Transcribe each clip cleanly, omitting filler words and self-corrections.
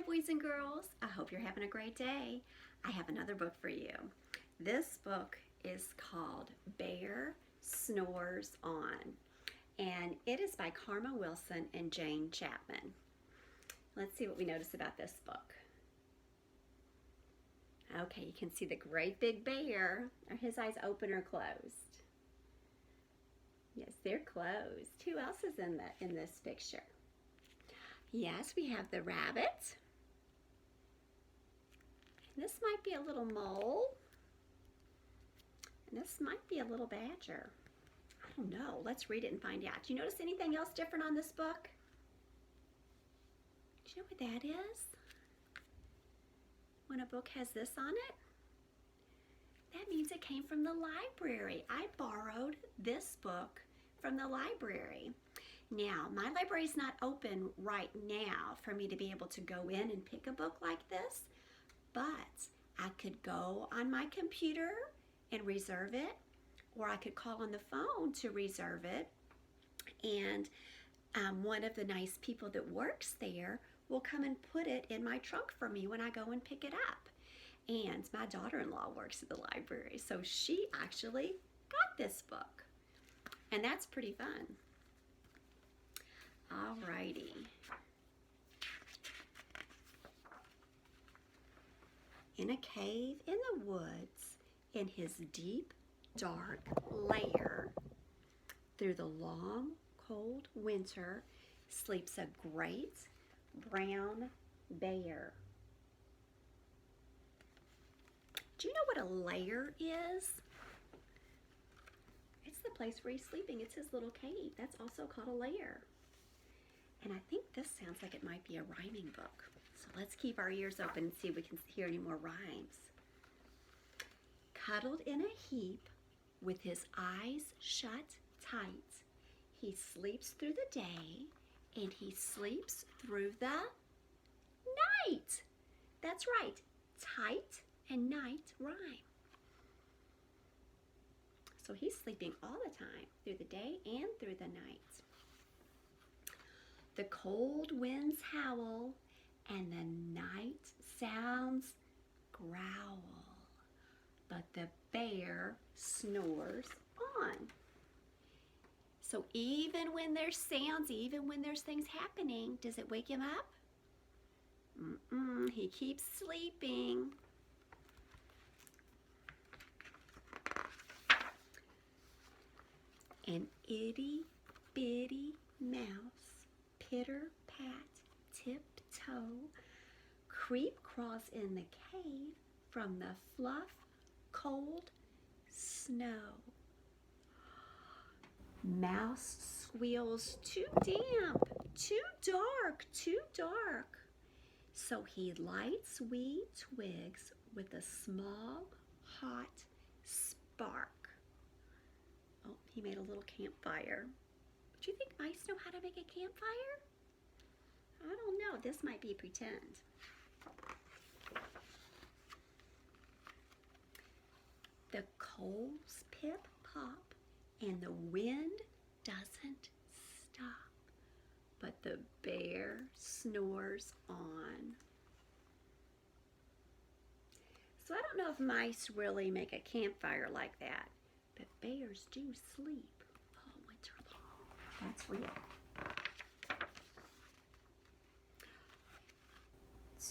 boys and girls. I hope you're having a great day. I have another book for you. This book is called Bear Snores On, and it is by Karma Wilson and Jane Chapman. Let's see what we notice about this book. Okay, you can see the great big bear. Are his eyes open or closed? Yes, they're closed. Who else is in this picture? Yes, we have the rabbit. This might be a little mole. And this might be a little badger. I don't know. Let's read it and find out. Do you notice anything else different on this book? Do you know what that is? When a book has this on it? That means it came from the library. I borrowed this book from the library. Now, my library is not open right now for me to be able to go in and pick a book like this, but I could go on my computer and reserve it, or I could call on the phone to reserve it, and one of the nice people that works there will come and put it in my trunk for me when I go and pick it up. And my daughter-in-law works at the library, so she actually got this book, and that's pretty fun. Alrighty. In a cave in the woods, in his deep, dark lair, through the long, cold winter, sleeps a great brown bear. Do you know what a lair is? It's the place where he's sleeping. It's his little cave. That's also called a lair. And I think this sounds like it might be a rhyming book. So let's keep our ears open and see if we can hear any more rhymes. Cuddled in a heap with his eyes shut tight, he sleeps through the day and he sleeps through the night. That's right, tight and night rhyme. So he's sleeping all the time, through the day and through the night. The cold winds howl and the night sounds growl, but the bear snores on. So even when there's sounds, even when there's things happening, does it wake him up? He keeps sleeping. An itty bitty mouse, pitter-pat, tiptoe, creep crawls in the cave from the fluff, cold snow. Mouse squeals, too damp, too dark, too dark. So he lights wee twigs with a small, hot spark. Oh, he made a little campfire. Do you think mice know how to make a campfire? I don't know. This might be pretend. The coals pip pop and the wind doesn't stop, but the bear snores on. So I don't know if mice really make a campfire like that, but bears do sleep all winter long. That's real.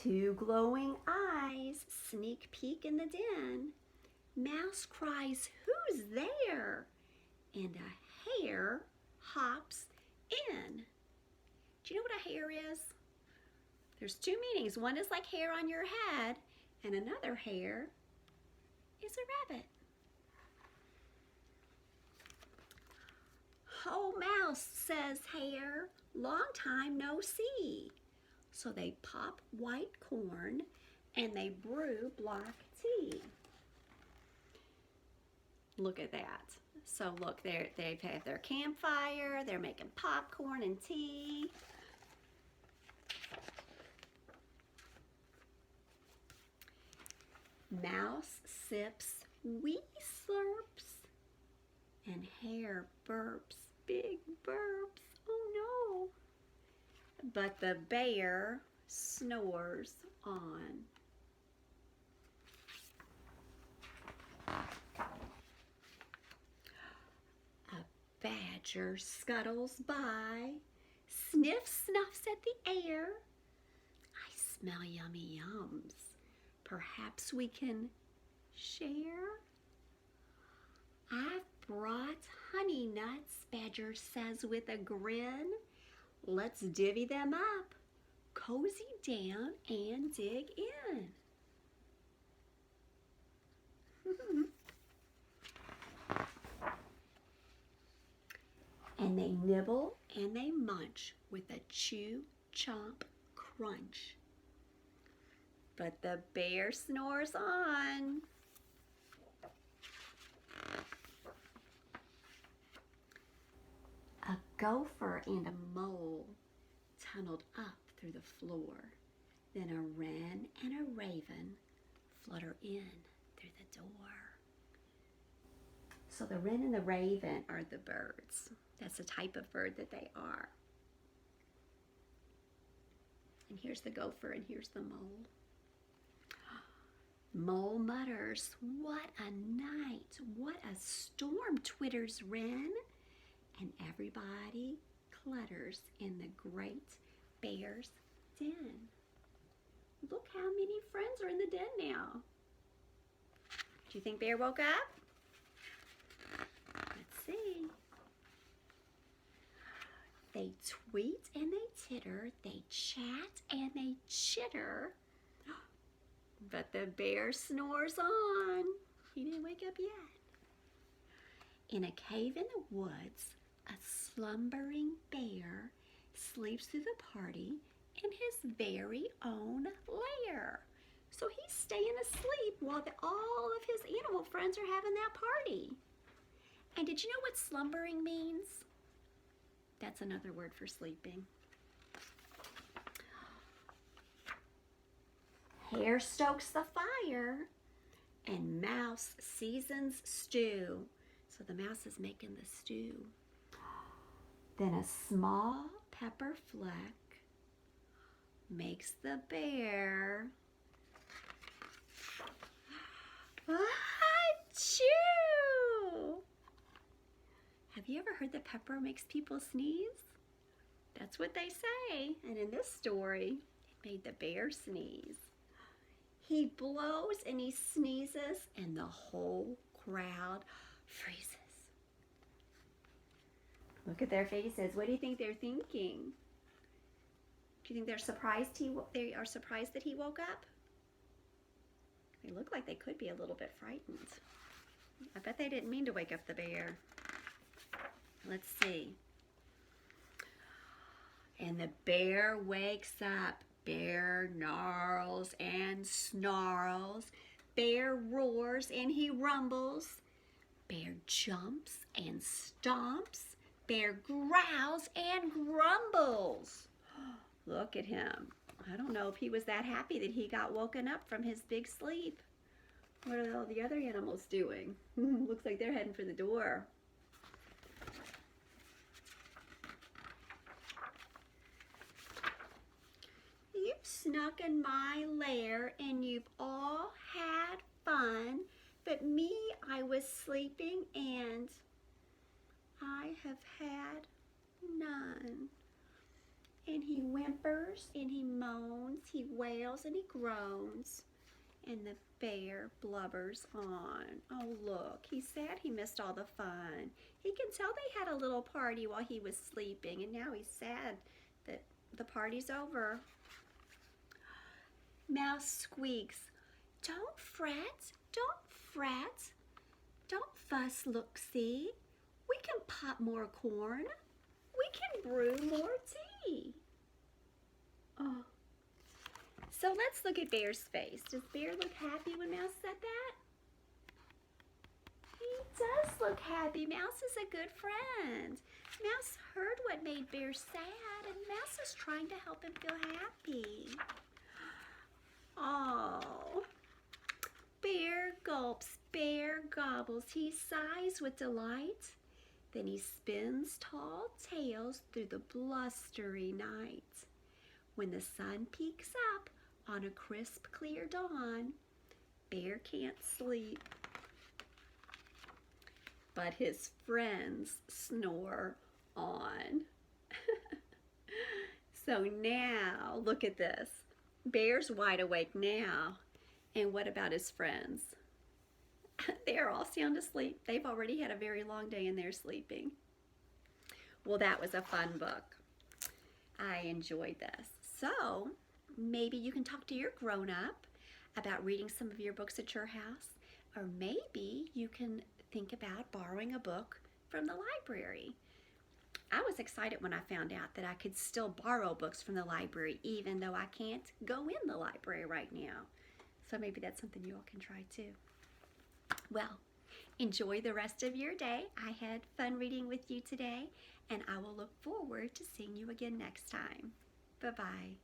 Two glowing eyes sneak peek in the den. Mouse cries, "Who's there?" And a hare hops in. Do you know what a hare is? There's two meanings. One is like hair on your head, and another hare is a rabbit. "Oh, mouse," says hare, "long time no see." So they pop white corn and they brew black tea. Look at that. So look, they've had their campfire, they're making popcorn and tea. Mouse sips wee slurps and hare burps, big burps. Oh no. But the bear Snores On. A badger scuttles by, sniffs, snuffs at the air. I smell yummy yums. Perhaps we can share? I've brought honey nuts, Badger says with a grin. Let's divvy them up, cozy down and dig in. And they nibble and they munch with a chew, chomp, crunch. But the bear snores on. A gopher and a mole tunneled up through the floor. Then a wren and a raven flutter in through the door. So the wren and the raven are the birds. That's the type of bird that they are. And here's the gopher and here's the mole. Mole mutters, what a night, what a storm, twitters wren. And everybody clutters in the great bear's den. Look how many friends are in the den now. Do you think Bear woke up? Let's see. They tweet and they titter, they chat and they chitter. But the bear snores on. He didn't wake up yet. In a cave in the woods, a slumbering bear sleeps through the party in his very own lair. So he's staying asleep while all of his animal friends are having that party. And did you know what slumbering means? That's another word for sleeping. Hare stokes the fire and mouse seasons stew. So the mouse is making the stew. Then a small pepper fleck makes the bear achoo! Have you ever heard that pepper makes people sneeze? That's what they say. And in this story, it made the bear sneeze. He blows and he sneezes and the whole crowd freezes. Look at their faces. What do you think they're thinking? Do you think they're surprised they are surprised that he woke up? They look like they could be a little bit frightened. I bet they didn't mean to wake up the bear. Let's see. And the bear wakes up. Bear gnarls and snarls. Bear roars and he rumbles. Bear jumps and stomps. Bear growls and grumbles. Look at him. I don't know if he was that happy that he got woken up from his big sleep. What are all the other animals doing? Looks like they're heading for the door. You've snuck in my lair and you've all had fun, but me, I was sleeping and I have had none. And he whimpers and he moans, he wails and he groans, and the bear blubbers on. Oh look, he's sad he missed all the fun. He can tell they had a little party while he was sleeping, and now he's sad that the party's over. Mouse squeaks, don't fret, don't fret, don't fuss, look, see. We can pop more corn. We can brew more tea. Oh. So let's look at Bear's face. Does Bear look happy when Mouse said that? He does look happy. Mouse is a good friend. Mouse heard what made Bear sad, and Mouse is trying to help him feel happy. Oh. Bear gulps, Bear gobbles. He sighs with delight. Then he spins tall tales through the blustery night. When the sun peeks up on a crisp, clear dawn, Bear can't sleep, but his friends snore on. So now, look at this. Bear's wide awake now. And what about his friends? They're all sound asleep. They've already had a very long day and they're sleeping. Well, that was a fun book. I enjoyed this. So maybe you can talk to your grown-up about reading some of your books at your house, or maybe you can think about borrowing a book from the library. I was excited when I found out that I could still borrow books from the library even though I can't go in the library right now. So maybe that's something you all can try too. Well, enjoy the rest of your day. I had fun reading with you today, and I will look forward to seeing you again next time. Bye-bye.